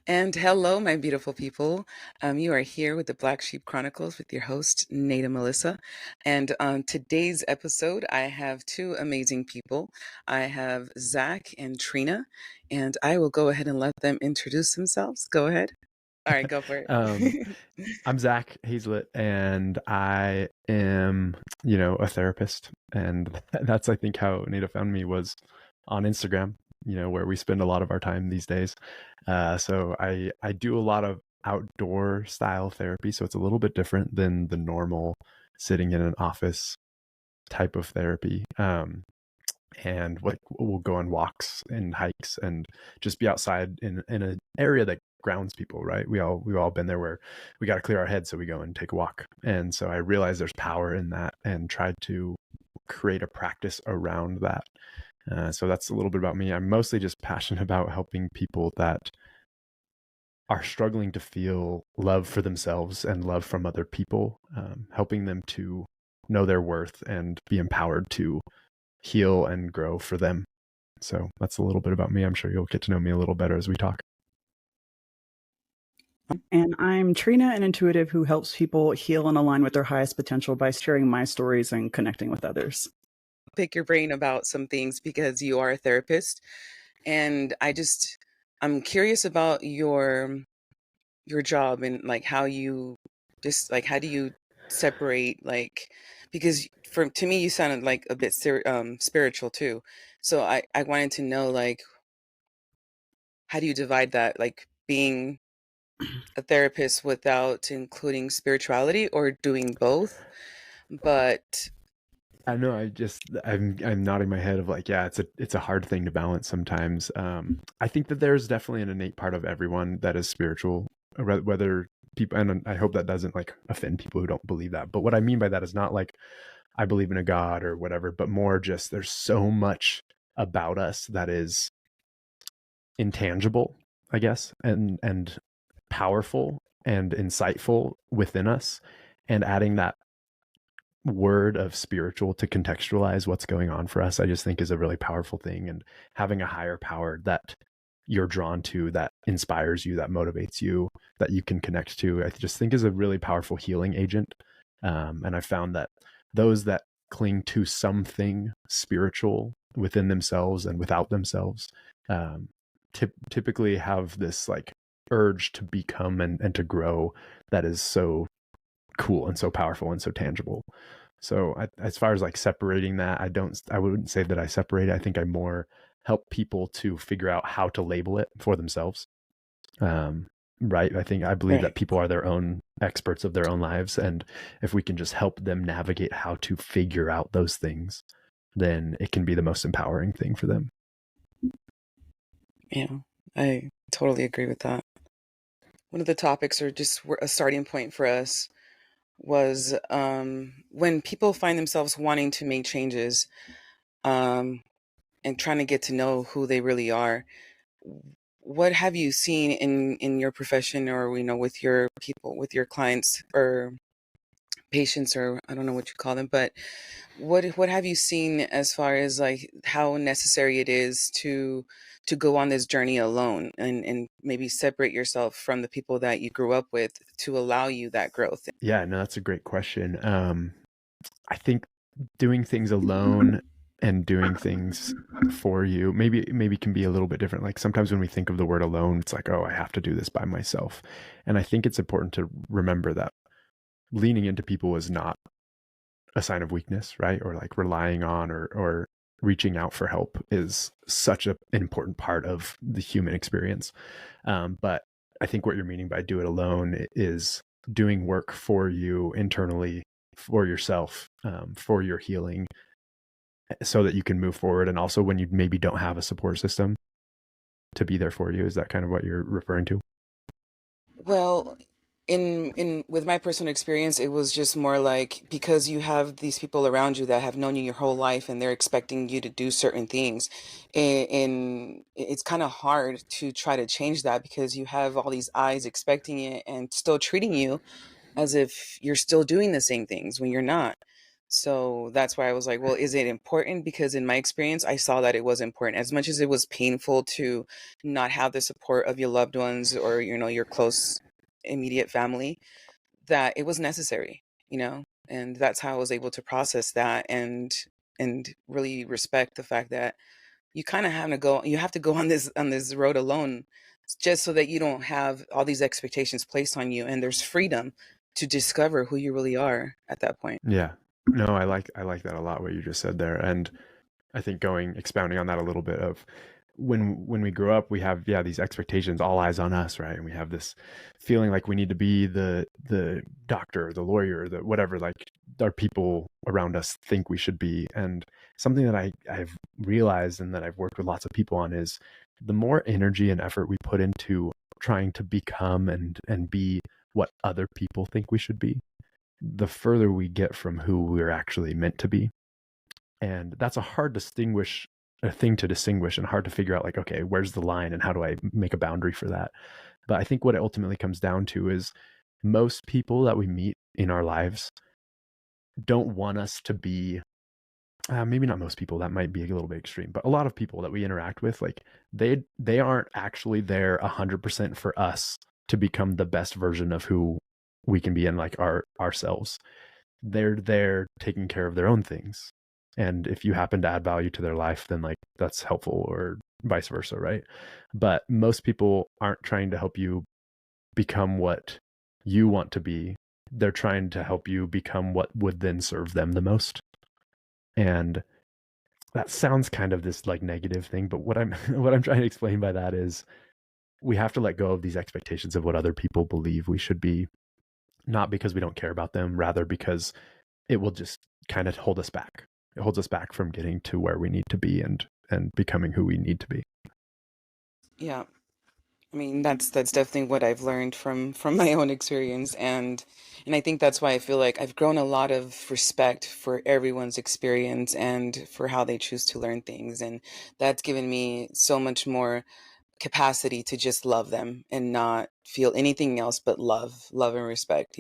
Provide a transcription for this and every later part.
And hello, my beautiful people. You are here with the Black Sheep Chronicles with your host, Nada Melissa. And on today's episode, I have two amazing people. I have Zach and Trina, and I will go ahead and let them introduce themselves. Go ahead. All right, go for um, it. I'm Zak Hazlett, and I am, a therapist. And that's, I think, how Nada found me was on Instagram, where we spend a lot of our time these days. So I do a lot of outdoor style therapy. So it's a little bit different than the normal sitting in an office type of therapy. And like we'll go on walks and hikes and just be outside in an area that grounds people, right? We've all been there where we got to clear our heads, so we go and take a walk. And so I realized there's power in that and tried to create a practice around that. So that's a little bit about me. I'm mostly just passionate about helping people that are struggling to feel love for themselves and love from other people, helping them to know their worth and be empowered to heal and grow for them. So that's a little bit about me. I'm sure you'll get to know me a little better as we talk. And I'm Trina, an intuitive who helps people heal and align with their highest potential by sharing my stories and connecting with others. Pick your brain about some things because you are a therapist, and I'm curious about your job and like how you just like how do you separate like because for to me you sounded like a bit spiritual too, so I wanted to know like how do you divide that, like being a therapist without including spirituality or doing both. But I know. I'm nodding my head of like, yeah, it's a hard thing to balance sometimes. I think that there's definitely an innate part of everyone that is spiritual, whether people, and I hope that doesn't like offend people who don't believe that. But what I mean by that is not like I believe in a God or whatever, but more just there's so much about us that is intangible, I guess, and powerful and insightful within us, and adding that word of spiritual to contextualize what's going on for us, I just think is a really powerful thing. And having a higher power that you're drawn to, that inspires you, that motivates you, that you can connect to, I just think is a really powerful healing agent. And I found that those that cling to something spiritual within themselves and without themselves um, typically have this like urge to become and to grow that is so cool and so powerful and so tangible. So as far as like separating that, I wouldn't say that I separate it. I think I more help people to figure out how to label it for themselves. Right. I believe right. that people are their own experts of their own lives. And if we can just help them navigate how to figure out those things, then it can be the most empowering thing for them. Yeah, I totally agree with that. One of the topics or just a starting point for us was when people find themselves wanting to make changes, um, and trying to get to know who they really are. What have you seen in your profession, or with your people, with your clients or patients, or I don't know what you call them, but what have you seen as far as like how necessary it is to go on this journey alone and maybe separate yourself from the people that you grew up with to allow you that growth? Yeah, no, that's a great question. I think doing things alone and doing things for you maybe can be a little bit different. Like sometimes when we think of the word alone, it's like, oh, I have to do this by myself. And I think it's important to remember that leaning into people is not a sign of weakness, right? Or like relying on or reaching out for help is such an important part of the human experience. But I think what you're meaning by do it alone is doing work for you internally, for yourself, for your healing, so that you can move forward. And also when you maybe don't have a support system to be there for you. Is that kind of what you're referring to? Well, in with my personal experience, it was just more like because you have these people around you that have known you your whole life and they're expecting you to do certain things, and it's kind of hard to try to change that because you have all these eyes expecting it and still treating you as if you're still doing the same things when you're not. So that's why I was like, well, is it important? Because in my experience, I saw that it was important. As much as it was painful to not have the support of your loved ones or, your close immediate family, that it was necessary, and that's how I was able to process that and really respect the fact that you have to go on this road alone, just so that you don't have all these expectations placed on you, and there's freedom to discover who you really are at that point. Yeah. No, I like that a lot, what you just said there. And I think expounding on that a little bit of when we grow up, we have, these expectations, all eyes on us, right? And we have this feeling like we need to be the doctor, the lawyer, the whatever, like our people around us think we should be. And something that I've realized and that I've worked with lots of people on is the more energy and effort we put into trying to become and be what other people think we should be, the further we get from who we're actually meant to be. And that's a thing to distinguish and hard to figure out, like, okay, where's the line and how do I make a boundary for that? But I think what it ultimately comes down to is most people that we meet in our lives don't want us to be, maybe not most people, that might be a little bit extreme, but a lot of people that we interact with, like they aren't actually there 100% for us to become the best version of who we can be, and like ourselves. They're there taking care of their own things. And if you happen to add value to their life, then like that's helpful, or vice versa, right? But most people aren't trying to help you become what you want to be. They're trying to help you become what would then serve them the most. And that sounds kind of this like negative thing, but what I'm what I'm trying to explain by that is we have to let go of these expectations of what other people believe we should be, not because we don't care about them, rather because it will just kind of hold us back. It holds us back from getting to where we need to be and becoming who we need to be. Yeah. I mean, that's definitely what I've learned from my own experience, and I think that's why I feel like I've grown a lot of respect for everyone's experience and for how they choose to learn things, and that's given me so much more capacity to just love them and not feel anything else but love and respect.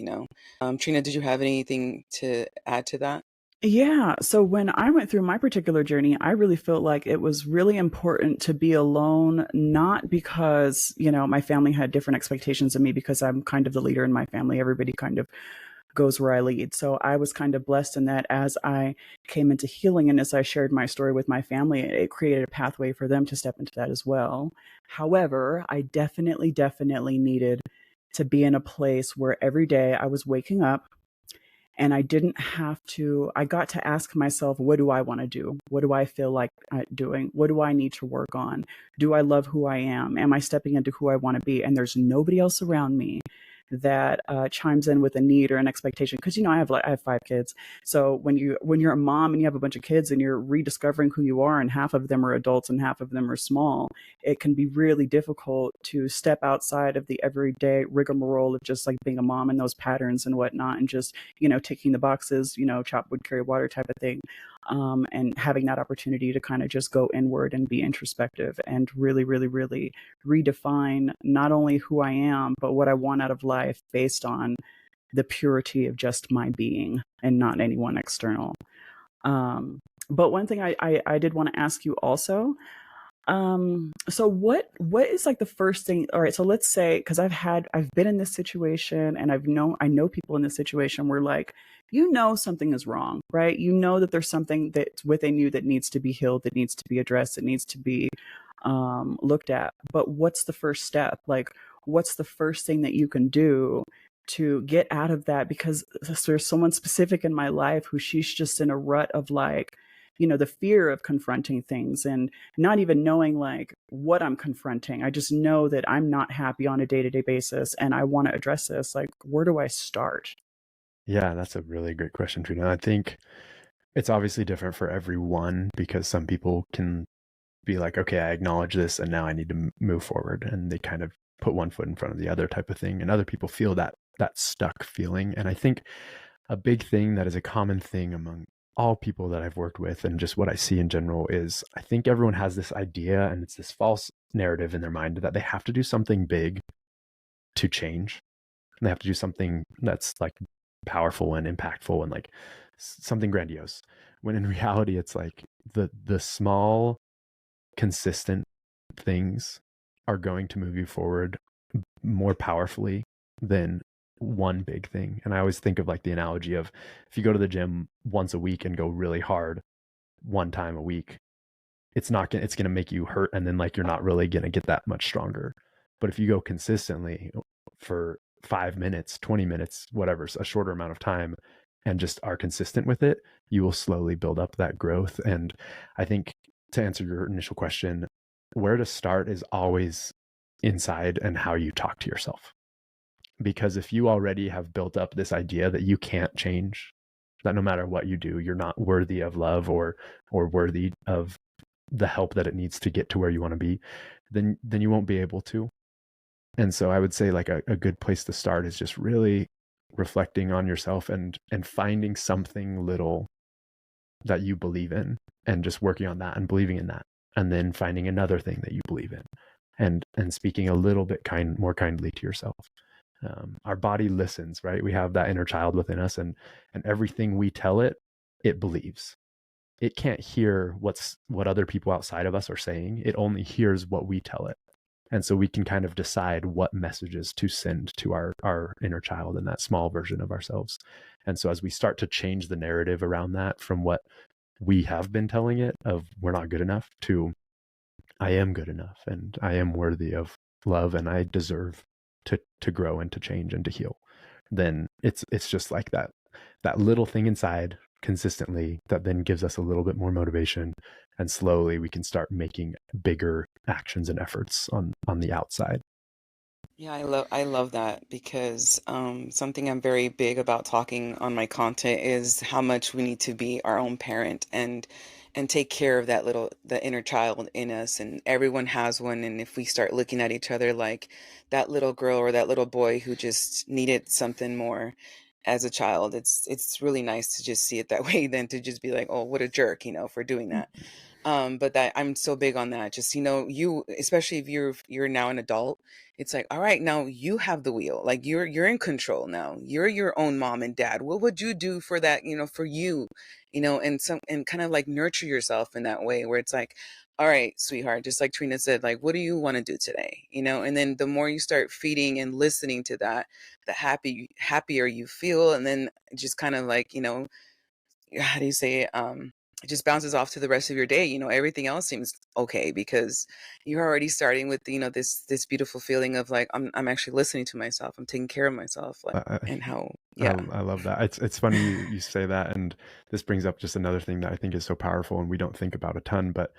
Trina, did you have anything to add to that? Yeah. So when I went through my particular journey, I really felt like it was really important to be alone, not because, my family had different expectations of me because I'm kind of the leader in my family. Everybody kind of goes where I lead. So I was kind of blessed in that as I came into healing and as I shared my story with my family, it created a pathway for them to step into that as well. However, I definitely needed to be in a place where every day I was waking up and I got to ask myself, what do I want to do? What do I feel like doing? What do I need to work on? Do I love who I am? Am I stepping into who I want to be? And there's nobody else around me that chimes in with a need or an expectation. Because I have 5 kids. So when you're a mom and you have a bunch of kids and you're rediscovering who you are, and half of them are adults and half of them are small, it can be really difficult to step outside of the everyday rigmarole of just like being a mom and those patterns and whatnot, and just ticking the boxes, chop wood, carry water type of thing. And having that opportunity to kind of just go inward and be introspective and really, really, really redefine not only who I am, but what I want out of life based on the purity of just my being and not anyone external. But one thing I did want to ask you also, so what is like the first thing? All right, so let's say, because I've been in this situation, and I know people in this situation where, like, something is wrong, right? That there's something that's within you that needs to be healed, that needs to be addressed, that needs to be looked at. But what's the first step? Like, what's the first thing that you can do to get out of that? Because there's someone specific in my life who she's just in a rut of, like, the fear of confronting things and not even knowing like what I'm confronting. I just know that I'm not happy on a day-to-day basis and I want to address this. Like, where do I start? Yeah, that's a really great question, Trina. I think it's obviously different for everyone, because some people can be like, okay, I acknowledge this and now I need to move forward. And they kind of put one foot in front of the other type of thing. And other people feel that stuck feeling. And I think a big thing that is a common thing among all people that I've worked with, and just what I see in general, is I think everyone has this idea, and it's this false narrative in their mind, that they have to do something big to change. And they have to do something that's like powerful and impactful and like something grandiose, when in reality it's like the small consistent things are going to move you forward more powerfully than one big thing. And I always think of like the analogy of, if you go to the gym once a week and go really hard one time a week, it's going to make you hurt, and then like you're not really going to get that much stronger. But if you go consistently for 5 minutes, 20 minutes, whatever, a shorter amount of time, and just are consistent with it, you will slowly build up that growth. And I think, to answer your initial question, where to start is always inside and how you talk to yourself. Because if you already have built up this idea that you can't change, that no matter what you do, you're not worthy of love or worthy of the help that it needs to get to where you want to be, then you won't be able to. And so I would say like a good place to start is just really reflecting on yourself and finding something little that you believe in, and just working on that and believing in that, and then finding another thing that you believe in, and speaking a little bit more kindly to yourself. Our body listens, right? We have that inner child within us, and everything we tell it, it believes. It can't hear what other people outside of us are saying. It only hears what we tell it. And so we can kind of decide what messages to send to our inner child and that small version of ourselves. And so as we start to change the narrative around that, from what we have been telling it of we're not good enough, to I am good enough and I am worthy of love and I deserve to grow and to change and to heal, then it's just like that little thing inside consistently that then gives us a little bit more motivation, and slowly we can start making bigger actions and efforts on the outside. Yeah, I love that, because something I'm very big about talking on my content is how much we need to be our own parent and take care of the inner child in us, and everyone has one. And if we start looking at each other like that little girl or that little boy who just needed something more as a child, it's really nice to just see it that way than to just be like, oh, what a jerk, for doing that. But that I'm so big on that. Just, you, especially if you're now an adult, it's like, all right, now you have the wheel. Like you're in control now. You're your own mom and dad. What would you do for that, for you, and kind of like nurture yourself in that way where it's like, all right, sweetheart, just like Trina said, like, what do you want to do today? And then the more you start feeding and listening to that, the happier you feel. And then just kind of like, how do you say it? It just bounces off to the rest of your day. Everything else seems okay, because you're already starting with, this beautiful feeling of like, I'm actually listening to myself. I'm taking care of myself. Like, and how, yeah. I love that. It's funny you say that. And this brings up just another thing that I think is so powerful and we don't think about a ton, but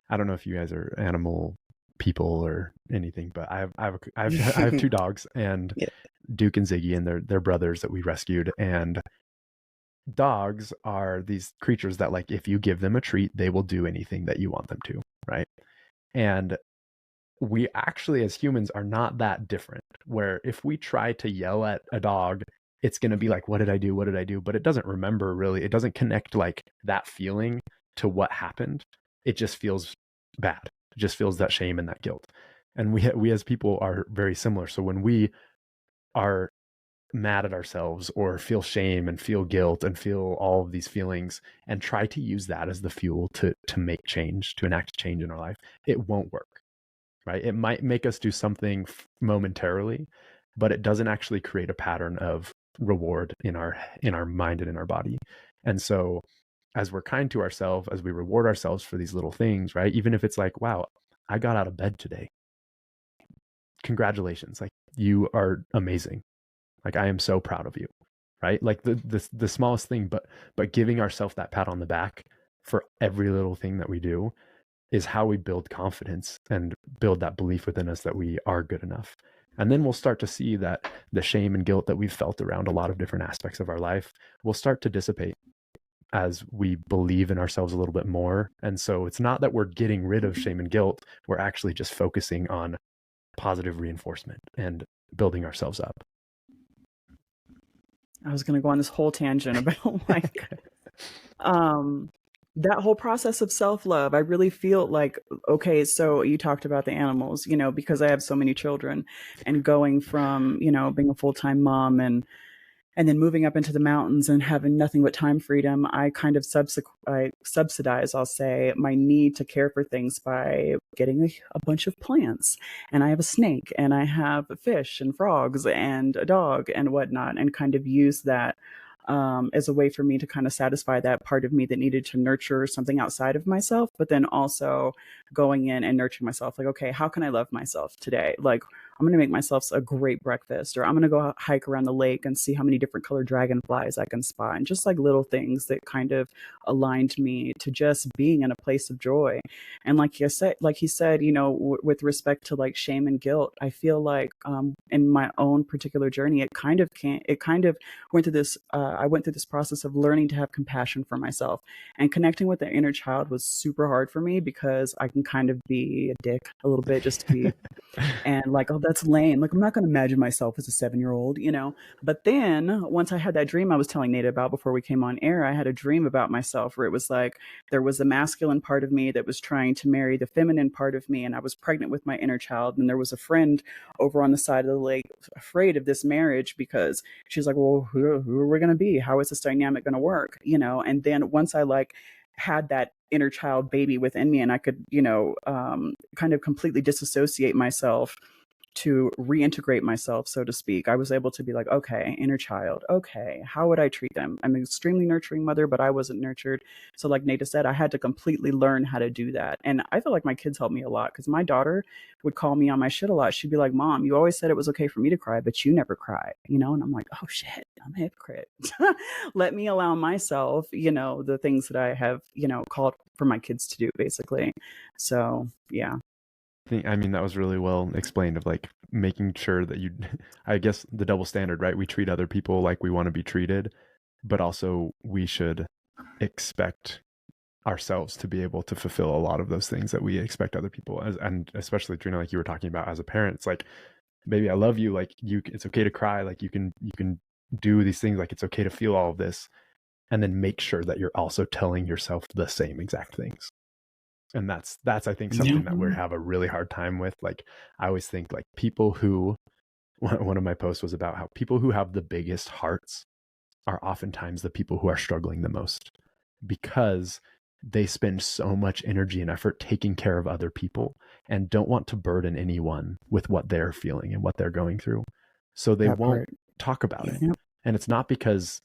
I don't know if you guys are animal people or anything, but I have two dogs, and Yeah. Duke and Ziggy, and they're brothers that we rescued. And dogs are these creatures that, like, if you give them a treat, they will do anything that you want them to, right? And we actually, as humans, are not that different, where if we try to yell at a dog, it's going to be like, what did I do? What did I do? But it doesn't remember, really. It doesn't connect like that feeling to what happened. It just feels bad. It just feels that shame and that guilt. And we as people are very similar. So when we are mad at ourselves or feel shame and feel guilt and feel all of these feelings and try to use that as the fuel to make change, to enact change in our life, it won't work, right? It might make us do something momentarily, but it doesn't actually create a pattern of reward in our mind and in our body. And so as we're kind to ourselves, as we reward ourselves for these little things, right? Even if it's like, wow, I got out of bed today. Congratulations. Like, you are amazing. Like, I am so proud of you, right? Like the smallest thing, but giving ourselves that pat on the back for every little thing that we do is how we build confidence and build that belief within us that we are good enough. And then we'll start to see that the shame and guilt that we've felt around a lot of different aspects of our life will start to dissipate as we believe in ourselves a little bit more. And so it's not that we're getting rid of shame and guilt. We're actually just focusing on positive reinforcement and building ourselves up. I was going to go on this whole tangent about like that whole process of self-love. I really feel like, okay, so you talked about the animals, because I have so many children, and going from, being a full-time mom and And then moving up into the mountains and having nothing but time freedom, I kind of I subsidize, I'll say, my need to care for things by getting a bunch of plants. And I have a snake, and I have fish and frogs and a dog and whatnot, and kind of use that as a way for me to kind of satisfy that part of me that needed to nurture something outside of myself, but then also going in and nurturing myself. Like, okay, how can I love myself today? Like, I'm going to make myself a great breakfast, or I'm going to go hike around the lake and see how many different colored dragonflies I can spot. And just like little things that kind of aligned me to just being in a place of joy. And like he said, with respect to like shame and guilt, I feel like in my own particular journey, it kind of went through this, I went through this process of learning to have compassion for myself, and connecting with the inner child was super hard for me because I can kind of be a dick a little bit, just to be and like, oh, that's lame. Like, I'm not going to imagine myself as a 7-year old. But then once I had that dream I was telling Nate about before we came on air, I had a dream about myself where it was like there was a masculine part of me that was trying to marry the feminine part of me, and I was pregnant with my inner child. And there was a friend over on the side of the lake afraid of this marriage because she's like, well, who are we going to be? How is this dynamic going to work? And then once I like had that inner child baby within me, and I could, kind of completely disassociate myself to reintegrate myself, so to speak, I was able to be like, okay, inner child, okay, how would I treat them? I'm an extremely nurturing mother, but I wasn't nurtured. So like Nata said, I had to completely learn how to do that. And I feel like my kids helped me a lot, because my daughter would call me on my shit a lot. She'd be like, Mom, you always said it was okay for me to cry, but you never cry, And I'm like, oh shit, I'm a hypocrite. Let me allow myself, the things that I have, called for my kids to do, basically. So yeah. I mean, that was really well explained, of like making sure that you, I guess the double standard, right? We treat other people like we want to be treated, but also we should expect ourselves to be able to fulfill a lot of those things that we expect other people as, and especially Trina, like you were talking about as a parent, it's like, baby, I love you. Like it's okay to cry. Like you can do these things. Like it's okay to feel all of this, and then make sure that you're also telling yourself the same exact things. And that's I think something that we have a really hard time with. Like I always think like people who, one of my posts was about how people who have the biggest hearts are oftentimes the people who are struggling the most, because they spend so much energy and effort taking care of other people and don't want to burden anyone with what they're feeling and what they're going through. So they won't talk about it. And it's not because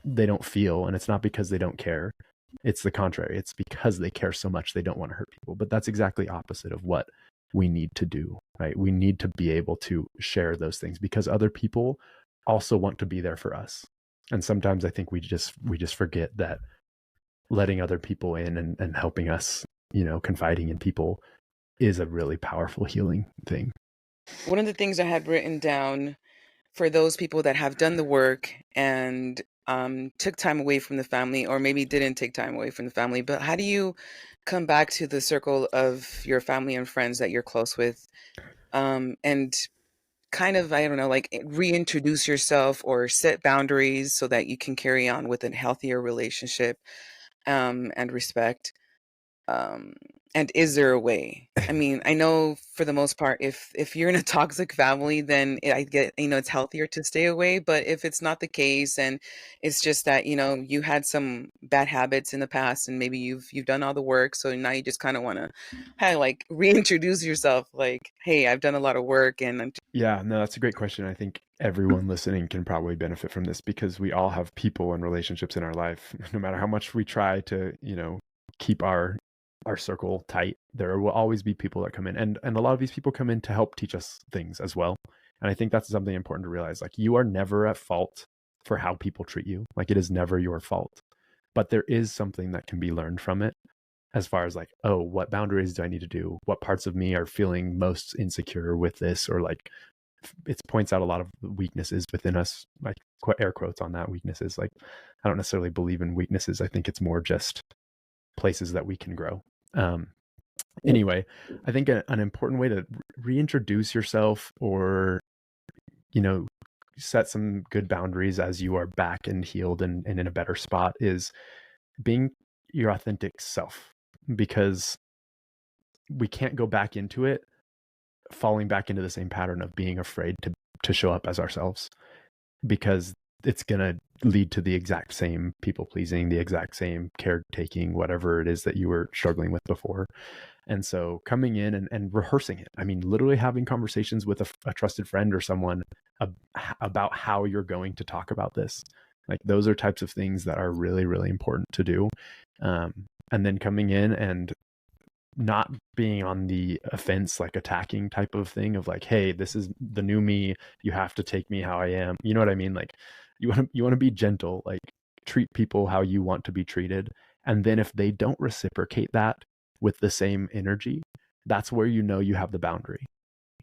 they don't feel, and it's not because they don't care. It's the contrary. It's because they care so much they don't want to hurt people. But that's exactly opposite of what we need to do, right? We need to be able to share those things because other people also want to be there for us. And sometimes I think we just forget that letting other people in and helping us, confiding in people is a really powerful healing thing. One of the things I had written down for those people that have done the work and took time away from the family, or maybe didn't take time away from the family, but how do you come back to the circle of your family and friends that you're close with, and kind of, I don't know, like reintroduce yourself or set boundaries so that you can carry on with a healthier relationship, and respect? Um, and is there a way? I mean, I know for the most part, if you're in a toxic family, then I get, it's healthier to stay away. But if it's not the case, and it's just that, you had some bad habits in the past, and maybe you've done all the work, so now you just kind of want to kind of like reintroduce yourself, like, hey, I've done a lot of work, and yeah, no, that's a great question. I think everyone listening can probably benefit from this, because we all have people and relationships in our life. No matter how much we try to, keep our circle tight, there will always be people that come in, and a lot of these people come in to help teach us things as well. And I think that's something important to realize. Like, you are never at fault for how people treat you. Like, it is never your fault, but there is something that can be learned from it, as far as like, oh, what boundaries do I need to do? What parts of me are feeling most insecure with this? Or like, it points out a lot of weaknesses within us, like air quotes on that, weaknesses. Like, I don't necessarily believe in weaknesses. I think it's more just places that we can grow. Anyway, I think an important way to reintroduce yourself, or, set some good boundaries as you are back and healed and in a better spot, is being your authentic self, because we can't go back into it falling back into the same pattern of being afraid to show up as ourselves, because it's going to lead to the exact same people pleasing, the exact same caretaking, whatever it is that you were struggling with before. And so coming in and rehearsing it, I mean, literally having conversations with a trusted friend or someone about how you're going to talk about this. Like those are types of things that are really, really important to do. And then coming in and not being on the offense, like attacking type of thing of like, hey, this is the new me. You have to take me how I am. You know what I mean? Like you want to be gentle, like treat people how you want to be treated. And then if they don't reciprocate that with the same energy, that's where you know you have the boundary,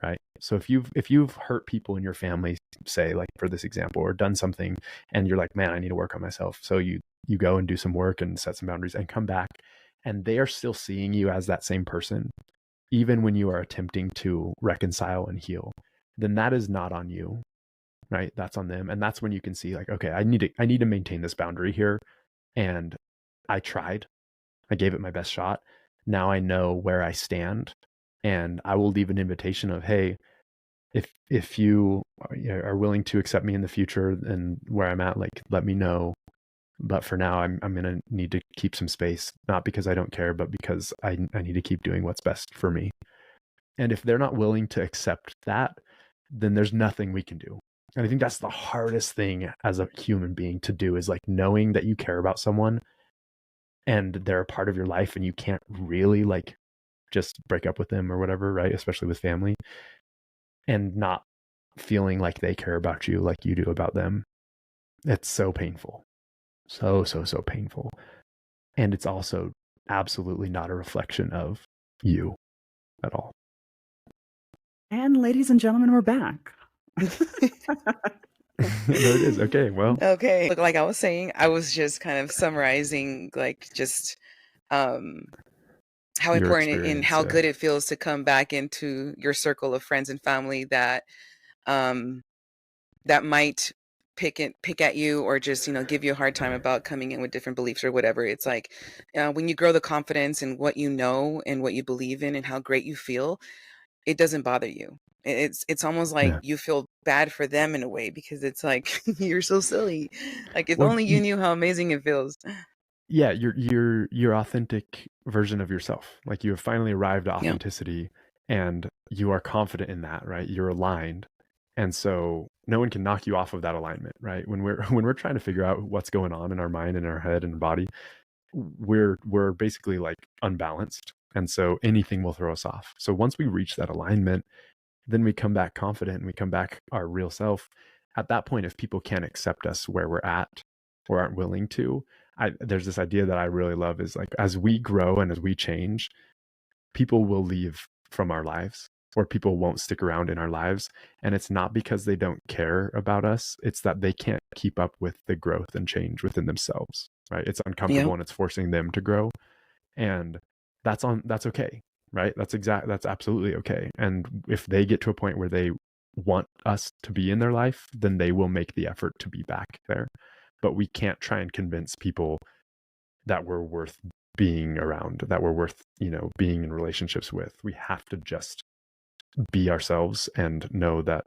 right? So if you've hurt people in your family, say like for this example, or done something and you're like, man, I need to work on myself. So you go and do some work and set some boundaries and come back, and they are still seeing you as that same person, even when you are attempting to reconcile and heal, then that is not on you, right? That's on them. And that's when you can see like, okay, I need to maintain this boundary here. And I tried, I gave it my best shot. Now I know where I stand, and I will leave an invitation of, hey, if you are willing to accept me in the future and where I'm at, like, let me know. But for now, I'm going to need to keep some space, not because I don't care, but because I need to keep doing what's best for me. And if they're not willing to accept that, then there's nothing we can do. And I think that's the hardest thing as a human being to do, is like knowing that you care about someone and they're a part of your life and you can't really like just break up with them or whatever, right? Especially with family, and not feeling like they care about you like you do about them. It's so painful. So painful. And it's also absolutely not a reflection of you at all. And ladies and gentlemen, we're back. There it is. Okay, well. Okay. Look, like I was saying, I was just kind of summarizing like just how Your important and how experience, good it feels to come back into your circle of friends and family that that might pick at you, or just give you a hard time about coming in with different beliefs or whatever. It's like when you grow the confidence in what you know and what you believe in and how great you feel, it doesn't bother you. It's almost like Yeah. you feel bad for them in a way, because it's like you're so silly. Like if Well, only you knew how amazing it feels. yeah, your authentic version of yourself. Like you have finally arrived at Yeah. authenticity, and you are confident in that, right? You're aligned. And so no one can knock you off of that alignment, right? When we're trying to figure out what's going on in our mind and our head and body, we're basically like unbalanced. And so anything will throw us off. So once we reach that alignment, then we come back confident and we come back our real self. At that point, if people can't accept us where we're at or aren't willing to, there's this idea that I really love, is like, as we grow and as we change, people will leave from our lives, or people won't stick around in our lives. And it's not because they don't care about us. It's that they can't keep up with the growth and change within themselves, right? It's uncomfortable and it's forcing them to grow. And that's okay, right? That's absolutely okay. And if they get to a point where they want us to be in their life, then they will make the effort to be back there. But we can't try and convince people that we're worth being around, that we're worth, being in relationships with. We have to just be ourselves and know that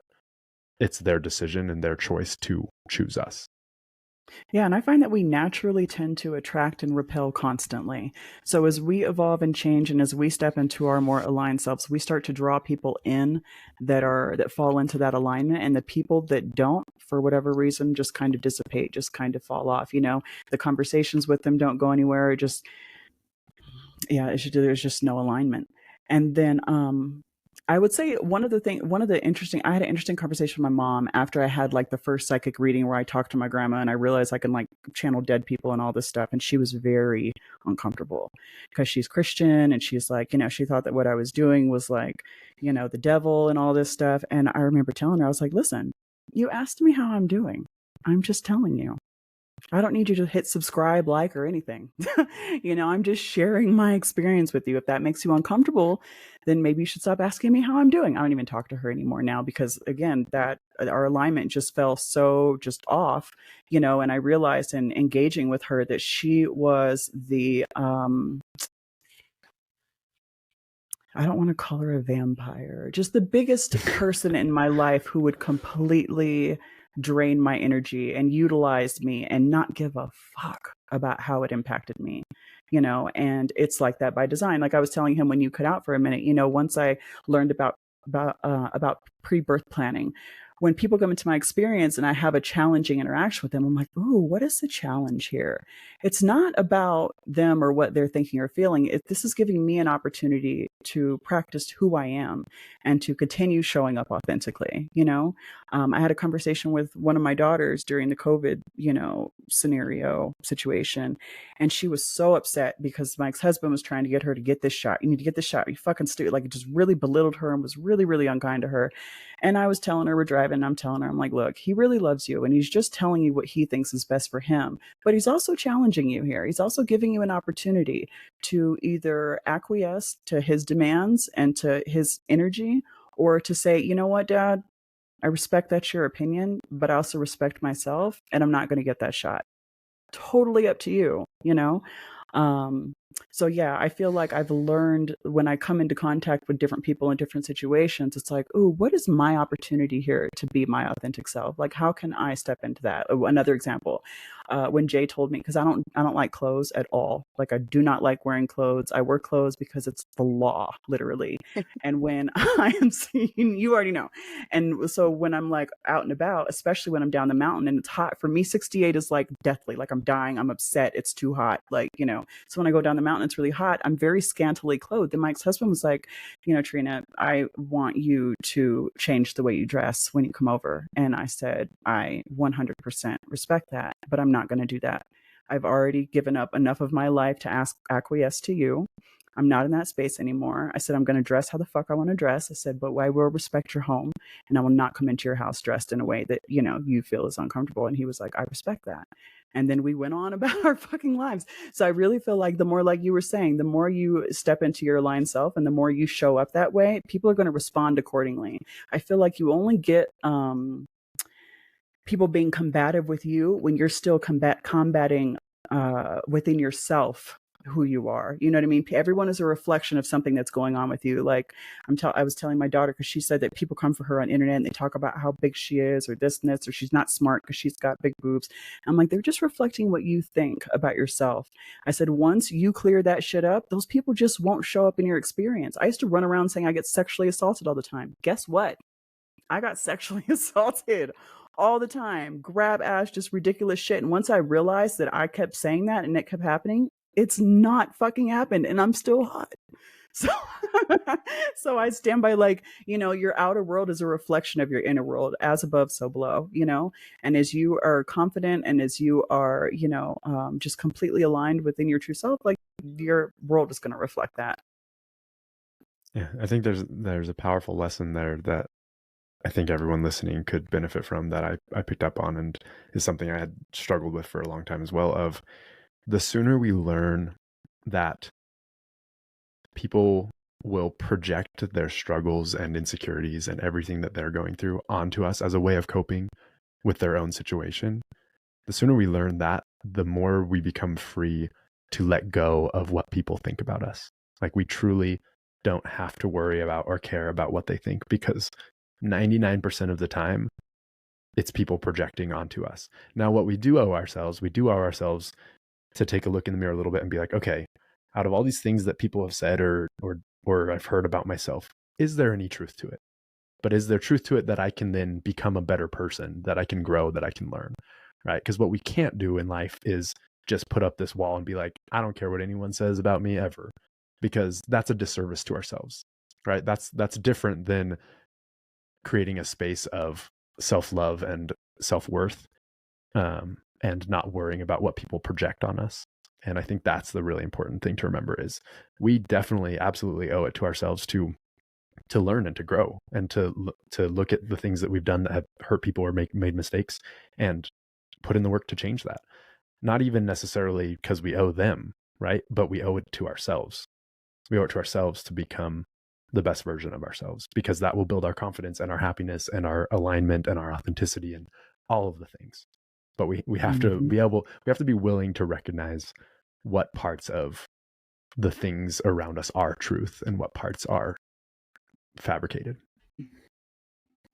it's their decision and their choice to choose us. Yeah, and I find that we naturally tend to attract and repel constantly. So as we evolve and change, and as we step into our more aligned selves, we start to draw people in that fall into that alignment, and the people that don't, for whatever reason, just kind of dissipate, just kind of fall off. The conversations with them don't go anywhere. There's just no alignment. And then I would say I had an interesting conversation with my mom after I had like the first psychic reading, where I talked to my grandma and I realized I can like channel dead people and all this stuff. And she was very uncomfortable because she's Christian, and she's like, she thought that what I was doing was like, the devil and all this stuff. And I remember telling her, I was like, listen, you asked me how I'm doing. I'm just telling you. I don't need you to hit subscribe, like, or anything. I'm just sharing my experience with you. If that makes you uncomfortable, then maybe you should stop asking me how I'm doing. I don't even talk to her anymore now, because again, that our alignment just fell so just off, and I realized in engaging with her that she was the, I don't want to call her a vampire, just the biggest person in my life who would completely drain my energy and utilize me and not give a fuck about how it impacted me, and it's like that by design. Like I was telling him, when you cut out for a minute, once I learned about pre-birth planning, when people come into my experience and I have a challenging interaction with them, I'm like, ooh, what is the challenge here? It's not about them or what they're thinking or feeling. This is giving me an opportunity to practice who I am and to continue showing up authentically. I had a conversation with one of my daughters during the COVID, scenario situation. And she was so upset because my ex-husband was trying to get her to get this shot. You need to get this shot. You fucking stupid. Like, it just really belittled her and was really, really unkind to her. And I was telling her, we're driving, and I'm telling her, I'm like, look, he really loves you. And he's just telling you what he thinks is best for him. But he's also challenging you here. He's also giving you an opportunity to either acquiesce to his demands and to his energy, or to say, you know what, Dad, I respect that's your opinion, but I also respect myself, and I'm not going to get that shot. Totally up to you. So yeah, I feel like I've learned, when I come into contact with different people in different situations, it's like, ooh, what is my opportunity here to be my authentic self? Like, how can I step into that? Another example, when Jay told me, because I don't like clothes at all. Like, I do not like wearing clothes. I wear clothes because it's the law, literally. And when I am seeing, you already know. And so when I'm like out and about, especially when I'm down the mountain and it's hot, for me, 68 is like deathly. Like, I'm dying, I'm upset, it's too hot. Like, so when I go down the mountain, it's really hot, I'm very scantily clothed. And my ex-husband was like, Trina, I want you to change the way you dress when you come over. And I said, I 100% respect that, but I'm not going to do that. I've already given up enough of my life to acquiesce to you. I'm not in that space anymore. I said, I'm going to dress how the fuck I want to dress. I said, but I will respect your home, and I will not come into your house dressed in a way that, you feel is uncomfortable. And he was like, I respect that. And then we went on about our fucking lives. So I really feel like the more, like you were saying, the more you step into your aligned self and the more you show up that way, people are going to respond accordingly. I feel like you only get people being combative with you when you're still combating within yourself who you are. You know what I mean? Everyone is a reflection of something that's going on with you. Like, I was telling my daughter, because she said that people come for her on the internet and they talk about how big she is, or this and this, or she's not smart because she's got big boobs. I'm like, they're just reflecting what you think about yourself. I said, once you clear that shit up, those people just won't show up in your experience. I used to run around saying I get sexually assaulted all the time. Guess what? I got sexually assaulted all the time. Grab ass, just ridiculous shit. And once I realized that I kept saying that and it kept happening, it's not fucking happened, and I'm still hot. So, so I stand by, like, your outer world is a reflection of your inner world, as above, so below, and as you are confident and as you are, just completely aligned within your true self, like, your world is going to reflect that. Yeah, I think there's a powerful lesson there that I think everyone listening could benefit from, that I picked up on, and is something I had struggled with for a long time as well, of the sooner we learn that people will project their struggles and insecurities and everything that they're going through onto us as a way of coping with their own situation, the sooner we learn that, the more we become free to let go of what people think about us. Like, we truly don't have to worry about or care about what they think, because 99% of the time, it's people projecting onto us. Now, what we do owe ourselves to take a look in the mirror a little bit and be like, okay, out of all these things that people have said or I've heard about myself, is there any truth to it? But is there truth to it that I can then become a better person, that I can grow, that I can learn, right? Because what we can't do in life is just put up this wall and be like, I don't care what anyone says about me ever, because that's a disservice to ourselves, right? That's different than creating a space of self-love and self-worth, and not worrying about what people project on us. And I think that's the really important thing to remember, is we definitely, absolutely owe it to ourselves to learn and to grow, and to look at the things that we've done that have hurt people or made mistakes, and put in the work to change that. Not even necessarily because we owe them, right? But we owe it to ourselves. We owe it to ourselves to become the best version of ourselves, because that will build our confidence and our happiness and our alignment and our authenticity and all of the things. But we have to be able, we have to be willing to recognize what parts of the things around us are truth and what parts are fabricated.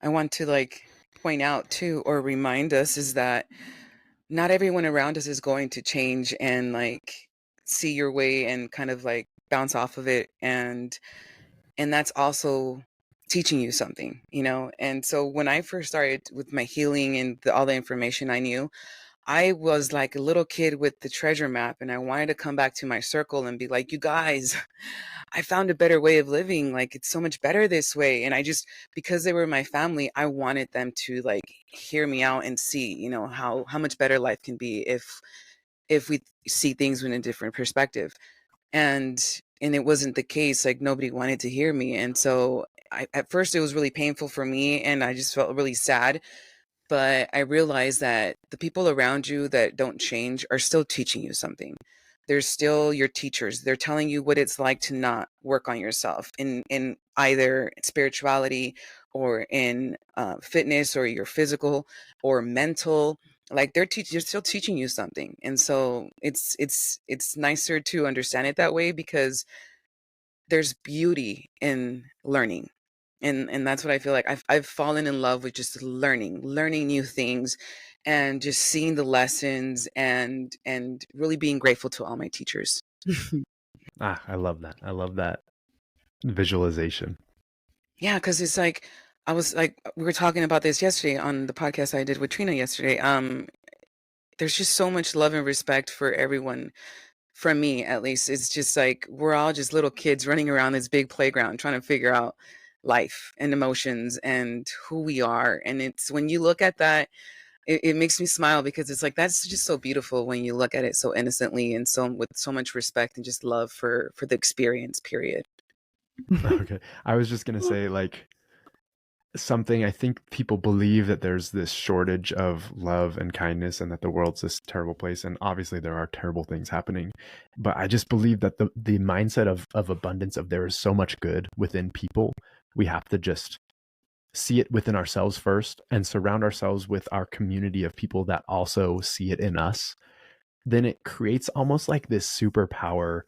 I want to point out too, or remind us, is that not everyone around us is going to change and like see your way and kind of like bounce off of it. And that's also teaching you something, you know? And so when I first started with my healing and all the information I knew, I was like a little kid with the treasure map, and I wanted to come back to my circle and be like, you guys, I found a better way of living. Like, it's so much better this way. And I just, because they were my family, I wanted them to like hear me out and see, you know, how much better life can be if we see things in a different perspective. And it wasn't the case. Like, nobody wanted to hear me. And so at first it was really painful for me, and I just felt really sad. But I realized that the people around you that don't change are still teaching you something. They're still your teachers. They're telling you what it's like to not work on yourself in either spirituality or in fitness or your physical or mental. Like they're still teaching you something. And so it's nicer to understand it that way, because there's beauty in learning. And that's what I feel like. I've fallen in love with just learning new things, and just seeing the lessons, and really being grateful to all my teachers. I love that. I love that visualization. Yeah, because it's like, I was like, we were talking about this yesterday on the podcast I did with Trina yesterday. There's just so much love and respect for everyone. From me, at least, it's just like we're all just little kids running around this big playground trying to figure out life and emotions and who we are. And it's when you look at that, it makes me smile, because it's like that's just so beautiful when you look at it so innocently and so with so much respect and just love for the experience. Period. Okay. I was just going to say, like, something I think people believe that there's this shortage of love and kindness and that the world's this terrible place. And obviously there are terrible things happening. But I just believe that the mindset of abundance, of there is so much good within people, we have to just see it within ourselves first and surround ourselves with our community of people that also see it in us. Then it creates almost like this superpower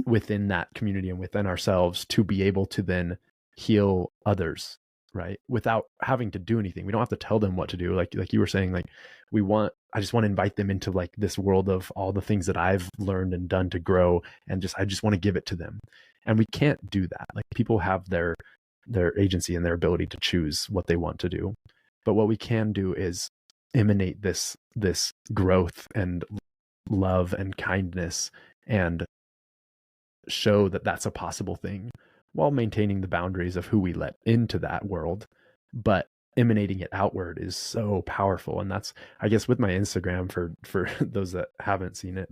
within that community and within ourselves to be able to then heal others, right, without having to do anything. We don't have to tell them what to do, like you were saying. Like, I just want to invite them into like this world of all the things that I've learned and done to grow, and I just want to give it to them. And we can't do that. Like, people have their agency and their ability to choose what they want to do, but what we can do is emanate this growth and love and kindness, and show that that's a possible thing, while maintaining the boundaries of who we let into that world. But emanating it outward is so powerful. And that's, I guess, with my Instagram, for those that haven't seen it,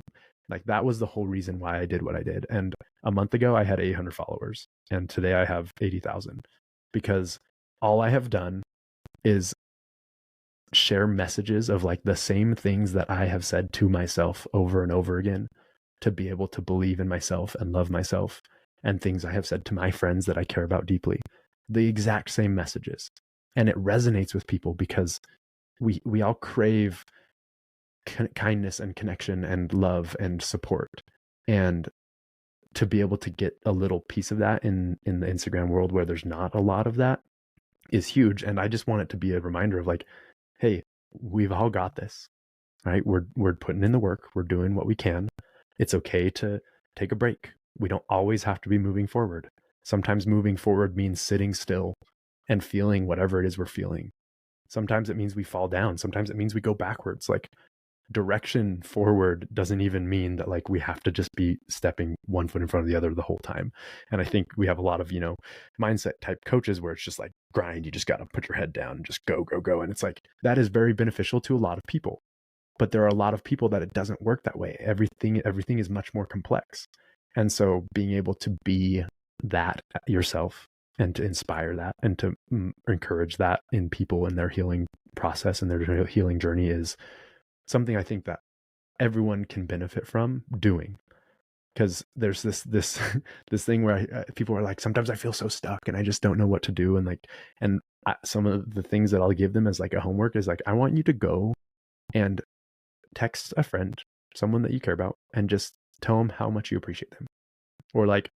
like, that was the whole reason why I did what I did. And a month ago I had 800 followers, and today I have 80,000, because all I have done is share messages of like the same things that I have said to myself over and over again, to be able to believe in myself and love myself, and things I have said to my friends that I care about deeply, the exact same messages. And it resonates with people because we all crave kindness and connection and love and support. And to be able to get a little piece of that in the Instagram world, where there's not a lot of that, is huge. And I just want it to be a reminder of like, hey, we've all got this, right? We're putting in the work. We're doing what we can. It's okay to take a break. We don't always have to be moving forward. Sometimes moving forward means sitting still and feeling whatever it is we're feeling. Sometimes it means we fall down. Sometimes it means we go backwards. Like, direction forward doesn't even mean that like we have to just be stepping one foot in front of the other the whole time. And I think we have a lot of, mindset type coaches where it's just like grind. You just got to put your head down and just go, go, go. And it's like, that is very beneficial to a lot of people. But there are a lot of people that it doesn't work that way. Everything is much more complex. And so being able to be that yourself, and to inspire that, and to encourage that in people in their healing process and their healing journey, is something I think that everyone can benefit from doing. Because there's this this thing where people are like, sometimes I feel so stuck and I just don't know what to do. And some of the things that I'll give them as like a homework is like, I want you to go and text a friend, someone that you care about, and just tell them how much you appreciate them. Or like,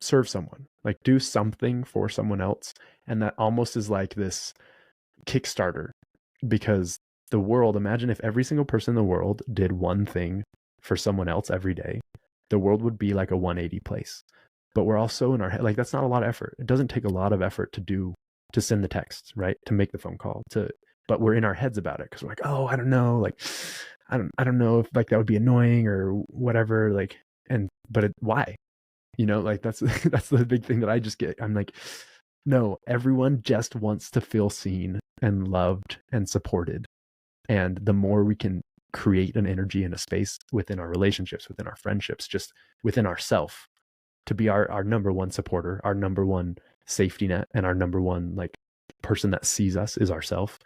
serve someone, like do something for someone else. And that almost is like this Kickstarter, because the world, imagine if every single person in the world did one thing for someone else every day, the world would be like a 180 place. But we're all so in our head, like that's not a lot of effort. It doesn't take a lot of effort to send the text, right? To make the phone call, but we're in our heads about it because we're like, oh, I don't know, like I don't know if like that would be annoying or whatever, like, why? Like that's that's the big thing that I just get. I'm like, no, everyone just wants to feel seen and loved and supported. And the more we can create an energy and a space within our relationships, within our friendships, just within ourself, to be our number one supporter, our number one safety net, and our number one like person that sees us is ourself.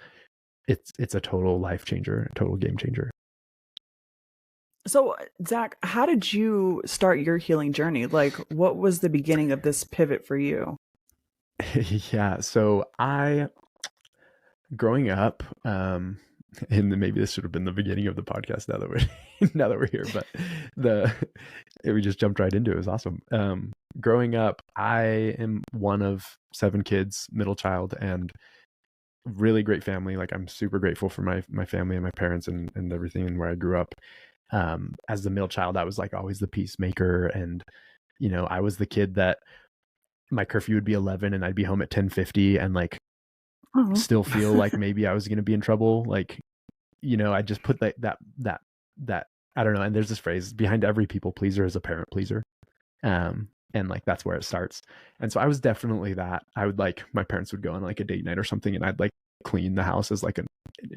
It's a total life changer, a total game changer. So, Zach, how did you start your healing journey? Like, what was the beginning of this pivot for you? Yeah. So growing up, and maybe this should have been the beginning of the podcast now that we're here, but we just jumped right into it. It was awesome. Growing up, I am one of 7 kids, middle child, and really great family. Like I'm super grateful for my family and my parents and everything and where I grew up. As the middle child, I was like always the peacemaker, and I was the kid that my curfew would be 11 and I'd be home at 10:50 and like still feel like maybe I was going to be in trouble. Like, I just put that I don't know. And there's this phrase, behind every people pleaser is a parent pleaser. And like, that's where it starts. And so I was definitely that. I would like, my parents would go on like a date night or something and I'd like clean the house as like a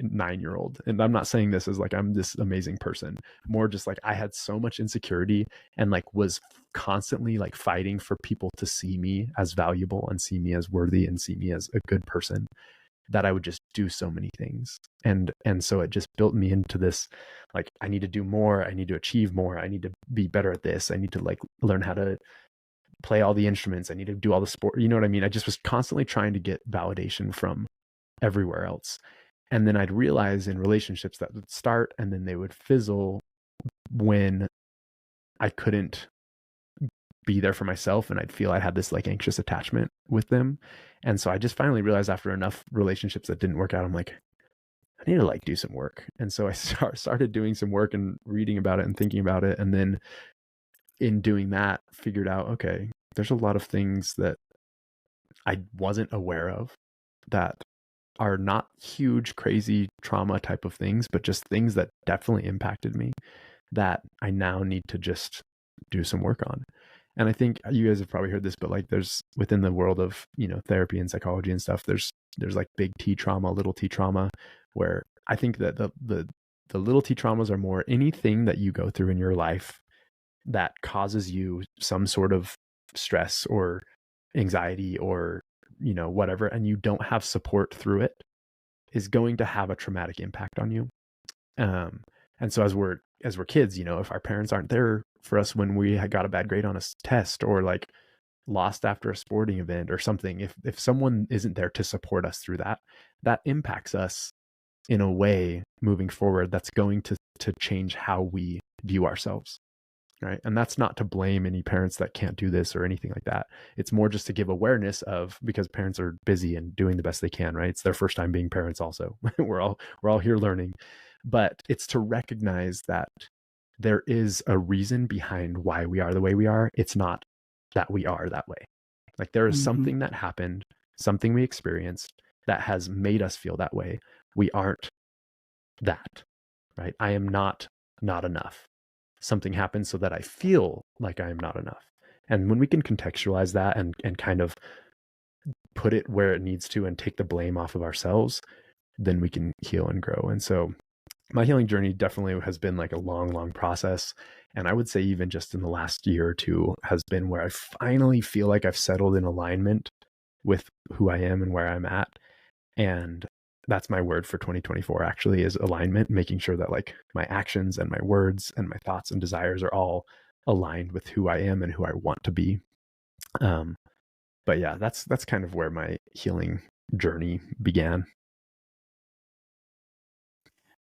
9-year-old. And I'm not saying this as like I'm this amazing person, more just like I had so much insecurity and like was constantly like fighting for people to see me as valuable and see me as worthy and see me as a good person, that I would just do so many things. And so it just built me into this, like, I need to do more. I need to achieve more. I need to be better at this. I need to like learn how to play all the instruments. I need to do all the sport. You know what I mean? I just was constantly trying to get validation from everywhere else. And then I'd realize in relationships that would start and then they would fizzle when I couldn't be there for myself, and I'd feel I had this like anxious attachment with them. And so I just finally realized after enough relationships that didn't work out, I'm like, I need to like do some work. And so I started doing some work and reading about it and thinking about it. And then in doing that, figured out, okay, there's a lot of things that I wasn't aware of that are not huge, crazy trauma type of things, but just things that definitely impacted me that I now need to just do some work on. And I think you guys have probably heard this, but like there's within the world of, therapy and psychology and stuff, there's like big T trauma, little T trauma, where I think that the little T traumas are more anything that you go through in your life that causes you some sort of stress or anxiety or, whatever, and you don't have support through it, is going to have a traumatic impact on you. And so as we're kids, if our parents aren't there for us when we had got a bad grade on a test or like lost after a sporting event or something, if someone isn't there to support us through that, that impacts us in a way moving forward that's going to change how we view ourselves. Right. And that's not to blame any parents that can't do this or anything like that. It's more just to give awareness of, because parents are busy and doing the best they can, right? It's their first time being parents also. we're all here learning, but it's to recognize that there is a reason behind why we are the way we are. It's not that we are that way. Like there is something that happened, something we experienced that has made us feel that way. We aren't that, right? I am not enough. Something happens so that I feel like I am not enough. And when we can contextualize that and kind of put it where it needs to and take the blame off of ourselves, then we can heal and grow. And so my healing journey definitely has been like a long, long process. And I would say even just in the last year or two has been where I finally feel like I've settled in alignment with who I am and where I'm at. And that's my word for 2024 actually, is alignment, making sure that like my actions and my words and my thoughts and desires are all aligned with who I am and who I want to be. But yeah, that's kind of where my healing journey began.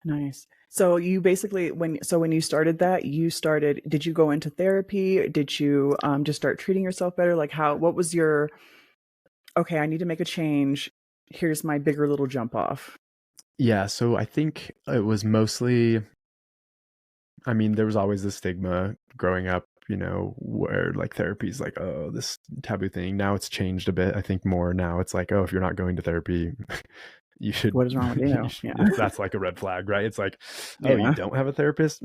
Nice. So you basically, when you started that, did you go into therapy? Did you just start treating yourself better? Like what was your, okay, I need to make a change. here's my bigger little jump off? Yeah, so I think it was mostly, I mean, there was always the stigma growing up, where like therapy is like, oh, this taboo thing. Now it's changed a bit. I think more now it's like, oh, if you're not going to therapy, you should, What is wrong with you? Yeah. that's like a red flag, right? It's like, oh, you Yeah. don't have a therapist?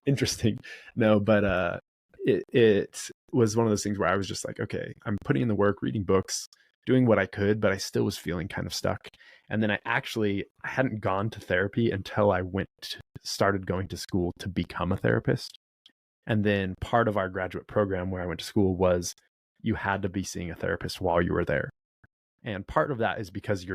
Interesting. No, but it was one of those things where I was just like, okay, I'm putting in the work, reading books, doing what I could, but I still was feeling kind of stuck. And then I hadn't gone to therapy until I started going to school to become a therapist. And then part of our graduate program where I went to school was you had to be seeing a therapist while you were there. And part of that is because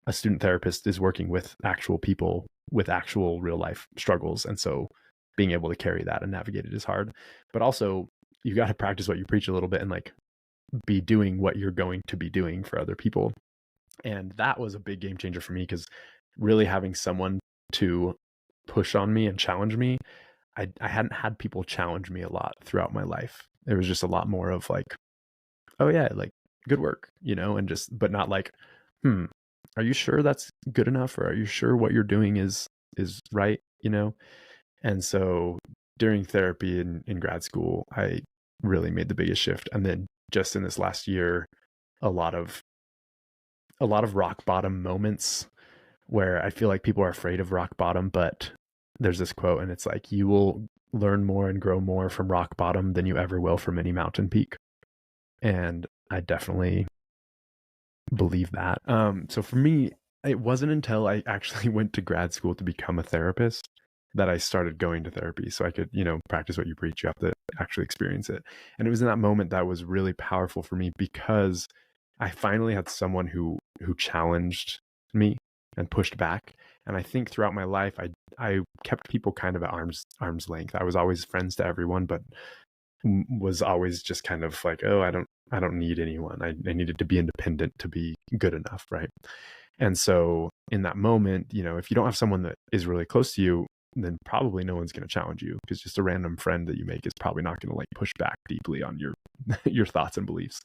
a student therapist is working with actual people with actual real life struggles. And so being able to carry that and navigate it is hard. But also you got to practice what you preach a little bit and like be doing what you're going to be doing for other people. And that was a big game changer for me, because really having someone to push on me and challenge me, I hadn't had people challenge me a lot throughout my life. There was just a lot more of like, oh yeah, like good work, and just, but not like, are you sure that's good enough? Or are you sure what you're doing is right? And so during therapy in grad school, I really made the biggest shift. And then just in this last year, a lot of rock bottom moments where I feel like people are afraid of rock bottom, but there's this quote and it's like, you will learn more and grow more from rock bottom than you ever will from any mountain peak. And I definitely believe that. So for me, it wasn't until I actually went to grad school to become a therapist that I started going to therapy, so I could, practice what you preach. You have to actually experience it. And it was in that moment that was really powerful for me, because I finally had someone who challenged me and pushed back. And I think throughout my life, I kept people kind of at arm's length. I was always friends to everyone, but was always just kind of like, oh, I don't need anyone. I needed to be independent to be good enough, right? And so in that moment, if you don't have someone that is really close to you, then probably no one's going to challenge you, because just a random friend that you make is probably not going to like push back deeply on your your thoughts and beliefs.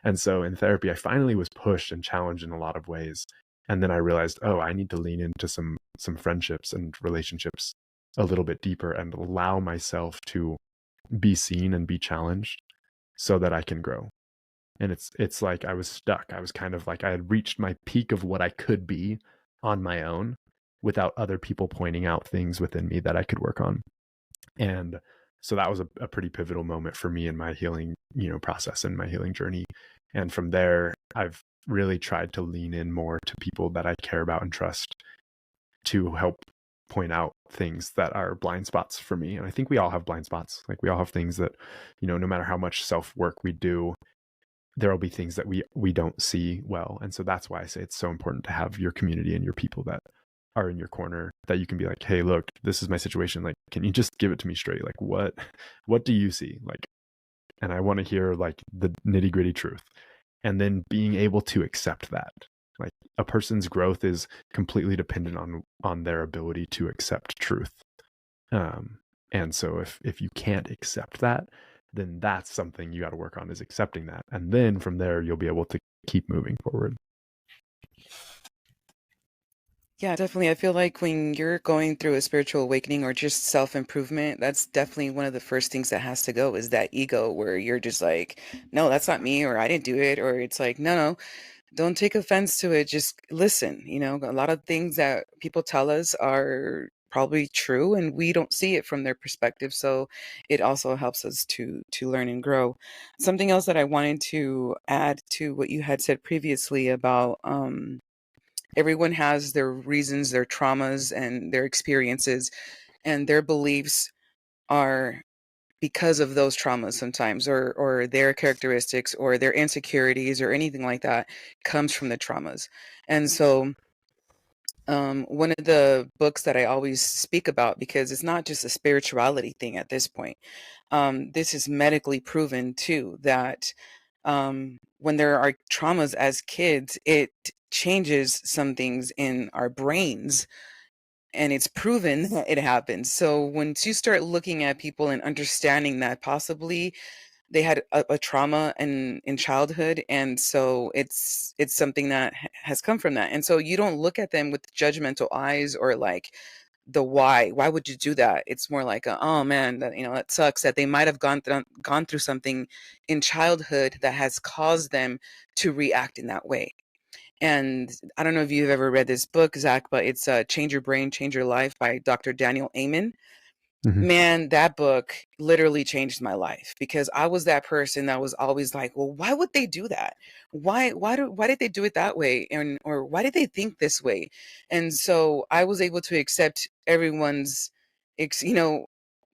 And so in therapy, I finally was pushed and challenged in a lot of ways. And then I realized, oh, I need to lean into some friendships and relationships a little bit deeper and allow myself to be seen and be challenged so that I can grow. And it's like I was stuck. I was kind of like, I had reached my peak of what I could be on my own without other people pointing out things within me that I could work on. And so that was a pretty pivotal moment for me in my healing, process and my healing journey. And from there, I've really tried to lean in more to people that I care about and trust to help point out things that are blind spots for me. And I think we all have blind spots. Like we all have things that, no matter how much self-work we do, there'll be things that we don't see well. And so that's why I say it's so important to have your community and your people that are in your corner, that you can be like, hey, look, this is my situation. Like, can you just give it to me straight? Like, what do you see? Like, and I want to hear like the nitty gritty truth. And then being able to accept that. Like a person's growth is completely dependent on their ability to accept truth. And so if you can't accept that, then that's something you got to work on, is accepting that. And then from there, you'll be able to keep moving forward. Yeah, definitely. I feel like when you're going through a spiritual awakening or just self-improvement, that's definitely one of the first things that has to go, is that ego where you're just like, no, that's not me, or I didn't do it, or it's like, no, don't take offense to it. Just listen. A lot of things that people tell us are probably true and we don't see it from their perspective. So it also helps us to learn and grow. Something else that I wanted to add to what you had said previously about everyone has their reasons, their traumas, and their experiences, and their beliefs are because of those traumas sometimes, or their characteristics or their insecurities or anything like that comes from the traumas. And so one of the books that I always speak about, because it's not just a spirituality thing at this point, this is medically proven too, that when there are traumas as kids, it changes some things in our brains, and it's proven that it happens. So once you start looking at people and understanding that possibly they had a trauma in childhood, and so it's something that has come from that. And so you don't look at them with judgmental eyes or like the why would you do that. It's more like oh man, that, that sucks that they might have gone through something in childhood that has caused them to react in that way. And I don't know if you've ever read this book, Zach, but it's Change Your Brain, Change Your Life by Dr. Daniel Amen. Mm-hmm. Man, that book literally changed my life, because I was that person that was always like, well, why would they do that? Why did they do it that way? And or why did they think this way? And so I was able to accept everyone's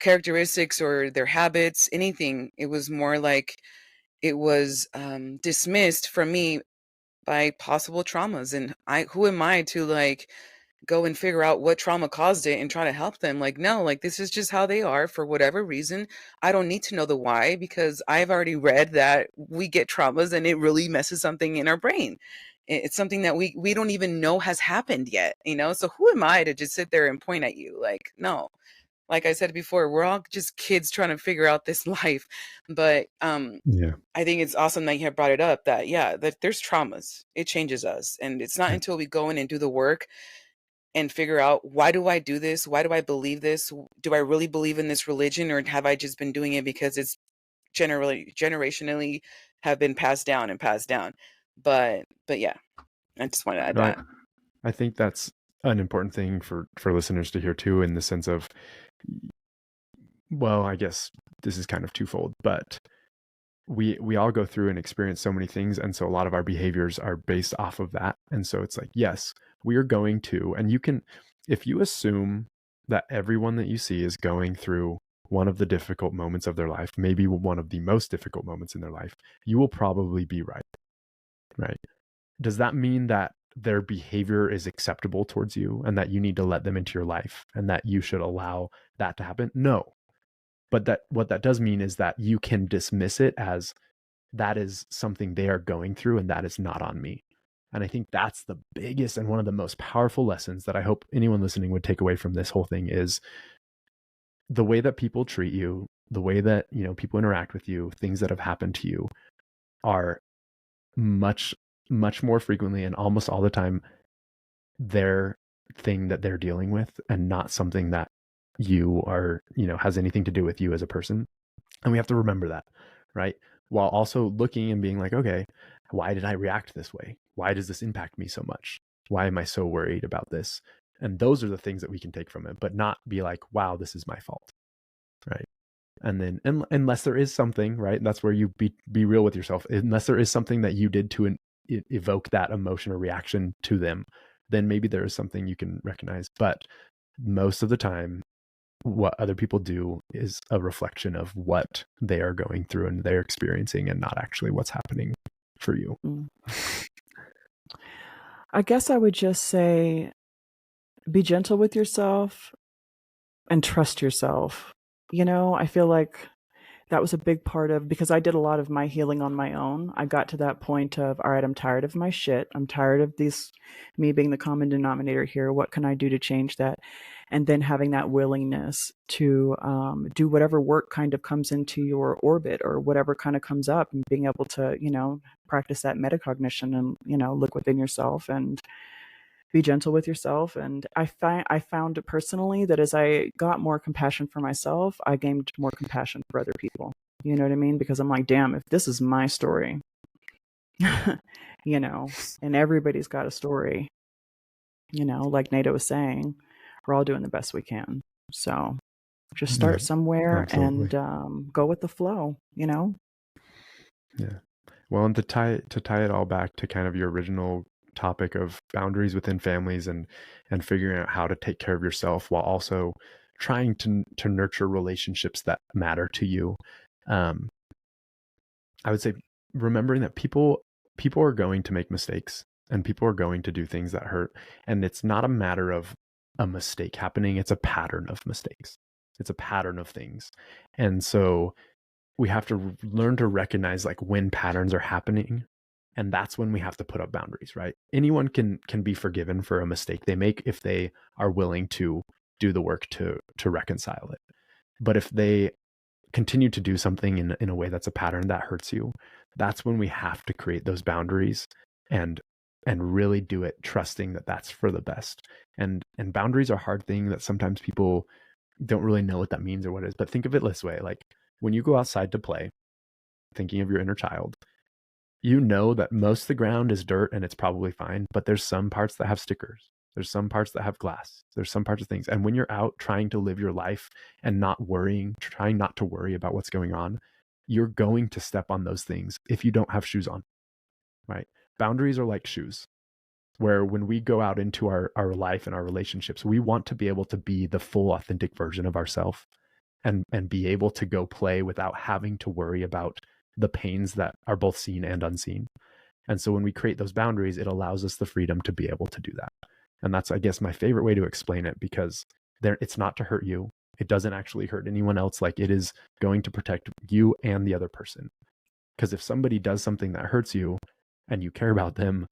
characteristics or their habits, anything. It was more like it was dismissed from me by possible traumas. And who am I to like go and figure out what trauma caused it and try to help them? Like, no, like this is just how they are for whatever reason. I don't need to know the why, because I've already read that we get traumas and it really messes something in our brain. It's something that we don't even know has happened yet, so who am I to just sit there and point at you? Like, no. Like I said before, we're all just kids trying to figure out this life. But Yeah. I think it's awesome that you have brought it up, that that there's traumas. It changes us. And it's not Yeah. until we go in and do the work and figure out, why do I do this? Why do I believe this? Do I really believe in this religion, or have I just been doing it because it's generationally have been passed down and passed down? But yeah, I just want to add No, that. I think that's an important thing for listeners to hear too, in the sense of, well, I guess this is kind of twofold, but we all go through and experience so many things, and so a lot of our behaviors are based off of that. And so it's like, yes, we are going to, and you can, if you assume that everyone that you see is going through one of the difficult moments of their life, maybe one of the most difficult moments in their life, you will probably be right. Does that mean that their behavior is acceptable towards you and that you need to let them into your life and that you should allow that to happen? No. But that what that does mean is that you can dismiss it as, that is something they are going through and that is not on me. And I think that's the biggest and one of the most powerful lessons that I hope anyone listening would take away from this whole thing, is the way that people treat you, the way that, people interact with you, things that have happened to you are much, much more frequently and almost all the time their thing that they're dealing with, and not something that you are, has anything to do with you as a person. And we have to remember that, right? While also looking and being like, okay, why did I react this way? Why does this impact me so much? Why am I so worried about this? And those are the things that we can take from it, but not be like, wow, this is my fault, right? And then unless there is something, right, that's where you be real with yourself. Unless there is something that you did to evoke that emotion or reaction to them, then maybe there is something you can recognize. But most of the time, what other people do is a reflection of what they are going through and they're experiencing, and not actually what's happening for you. I guess I would just say, be gentle with yourself and trust yourself. I feel like that was a big part of, because I did a lot of my healing on my own. I got to that point of, all right, I'm tired of my shit. I'm tired of me being the common denominator here. What can I do to change that? And then having that willingness to do whatever work kind of comes into your orbit, or whatever kind of comes up, and being able to, practice that metacognition and, look within yourself and be gentle with yourself. And I found personally that as I got more compassion for myself, I gained more compassion for other people. You know what I mean? Because I'm like, damn, if this is my story, and everybody's got a story, like Nada was saying, we're all doing the best we can. So just start somewhere. Absolutely. And go with the flow, Yeah. Well, and to tie it all back to kind of your original topic of boundaries within families, and figuring out how to take care of yourself while also trying to nurture relationships that matter to you. I would say remembering that people are going to make mistakes, and people are going to do things that hurt. And it's not a matter of a mistake happening. It's a pattern of mistakes. It's a pattern of things. And so we have to learn to recognize like when patterns are happening. And that's when we have to put up boundaries, right? Anyone can be forgiven for a mistake they make if they are willing to do the work to reconcile it. But if they continue to do something in a way that's a pattern that hurts you, that's when we have to create those boundaries and really do it trusting that that's for the best. And boundaries are a hard thing that sometimes people don't really know what that means or what it is. But think of it this way, like when you go outside to play, thinking of your inner child, you know that most of the ground is dirt and it's probably fine, but there's some parts that have stickers. There's some parts that have glass. There's some parts of things. And when you're out trying to live your life and not worrying, trying not to worry about what's going on, you're going to step on those things if you don't have shoes on, right? Boundaries are like shoes, where when we go out into our life and our relationships, we want to be able to be the full authentic version of ourselves and be able to go play without having to worry about the pains that are both seen and unseen. And so when we create those boundaries, it allows us the freedom to be able to do that. And that's, I guess, my favorite way to explain it, because it's not to hurt you. It doesn't actually hurt anyone else. Like, it is going to protect you and the other person. Because if somebody does something that hurts you and you care about them,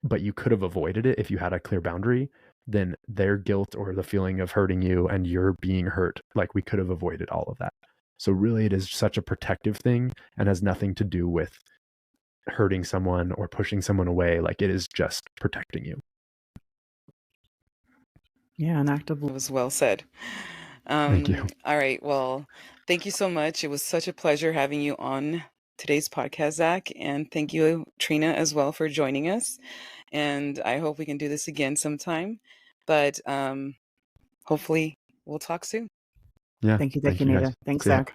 but you could have avoided it if you had a clear boundary, then their guilt or the feeling of hurting you and you're being hurt, like, we could have avoided all of that. So really, it is such a protective thing and has nothing to do with hurting someone or pushing someone away. Like, it is just protecting you. Yeah, an act of It was well said. Thank you. All right. Well, thank you so much. It was such a pleasure having you on today's podcast, Zach. And thank you, Trina, as well, for joining us. And I hope we can do this again sometime. But hopefully we'll talk soon. Yeah. Thank you, you, Nita. guys. Thanks, See ya. Zach.